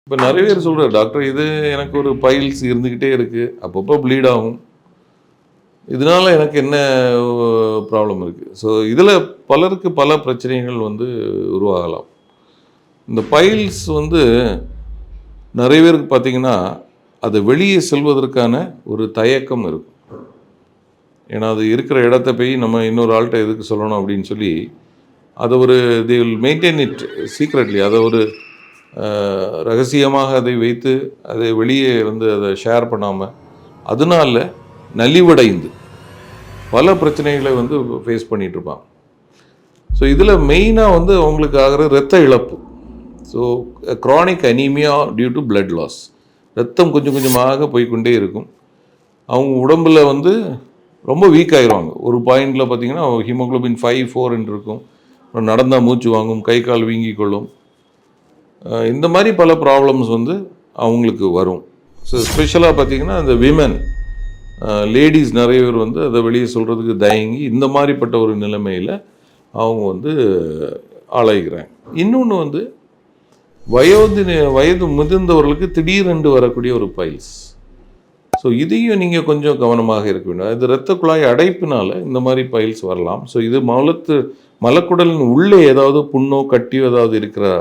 இப்போ நிறைய பேர் சொல்கிறார், டாக்டர் இது எனக்கு ஒரு பைல்ஸ் இருந்துக்கிட்டே இருக்குது, அப்பப்போ ப்ளீட் ஆகும், இதனால் எனக்கு என்ன ப்ராப்ளம் இருக்குது. ஸோ இதில் பலருக்கு பல பிரச்சனைகள் உருவாகலாம். இந்த பைல்ஸ் நிறைய பேருக்கு பார்த்திங்கன்னா அது வெளியே செல்வதற்கான ஒரு தயக்கம் இருக்கும். ஏன்னா அது இருக்கிற இடத்த போய் நம்ம இன்னொரு ஆள்கிட்ட எதுக்கு சொல்லணும் அப்படின்னு சொல்லி அதை they will maintain it secretly. அதை ஒரு ரகசியமாக அதை வைத்து அதை வெளியே அதை ஷேர் பண்ணாமல் அதனால நலிவடைந்து பல பிரச்சனைகளை ஃபேஸ் பண்ணிகிட்ருப்பாங்க. ஸோ இதில் மெயினாக அவங்களுக்கு ஆகிற இரத்த இழப்பு. So chronic anaemia due to blood loss, ரத்தம் கொஞ்சம் கொஞ்சமாக போய்கொண்டே இருக்கும். அவங்க உடம்பில் ரொம்ப வீக் ஆகிடுவாங்க. ஒரு பாயிண்டில் பார்த்திங்கன்னா ஹீமோக்ளோபின் 5-4 இருக்கும், நடந்தால் மூச்சு வாங்கும், கை கால் வீங்கி கொள்ளும். இந்த மாதிரி பல ப்ராப்ளம்ஸ் அவங்களுக்கு வரும். ஸோ ஸ்பெஷலாக பார்த்திங்கன்னா அந்த விமன் லேடிஸ் நிறைய பேர் அதை வெளியே சொல்கிறதுக்கு தயங்கி இந்த மாதிரிப்பட்ட ஒரு நிலைமையில் அவங்க ஆளாகிறாங்க. இன்னொன்று வயது முதிர்ந்தவர்களுக்கு திடீரென்று வரக்கூடிய ஒரு பைல்ஸ். ஸோ இதையும் நீங்கள் கொஞ்சம் கவனமாக இருக்க வேண்டும். இது இரத்த குழாய் அடைப்பினால் இந்த மாதிரி பைல்ஸ் வரலாம். ஸோ இது மலக்குடலின் உள்ளே ஏதாவது புண்ணோ கட்டியோ ஏதாவது இருக்கிறா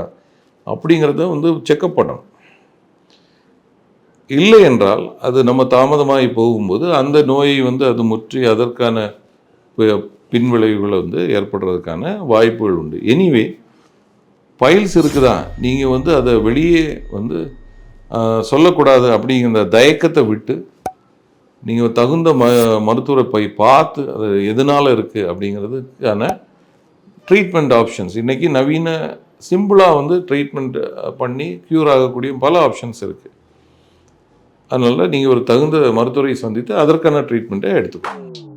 அப்படிங்கிறத செக்கப் பண்ணணும். இல்லை என்றால் அது நம்ம தாமதமாகி போகும்போது அந்த நோயை அது முற்றி அதற்கான பின்விளைவுகளை ஏற்படுறதுக்கான வாய்ப்புகள் உண்டு. எனிவே பைல்ஸ் இருக்குதா, நீங்கள் அதை வெளியே சொல்லக்கூடாது அப்படிங்கிற தயக்கத்தை விட்டு நீங்கள் தகுந்த மருத்துவரை போய் பார்த்து அது எதனால் இருக்குது அப்படிங்கிறதுக்கான ட்ரீட்மெண்ட் ஆப்ஷன்ஸ் இன்றைக்கி நவீன சிம்பிளாக ட்ரீட்மெண்ட் பண்ணி க்யூர் ஆகக்கூடிய பல ஆப்ஷன்ஸ் இருக்குது. அதனால் நீங்கள் ஒரு தகுந்த மருத்துவரை சந்தித்து அதற்கான ட்ரீட்மெண்ட்டை எடுத்துக்கணும்.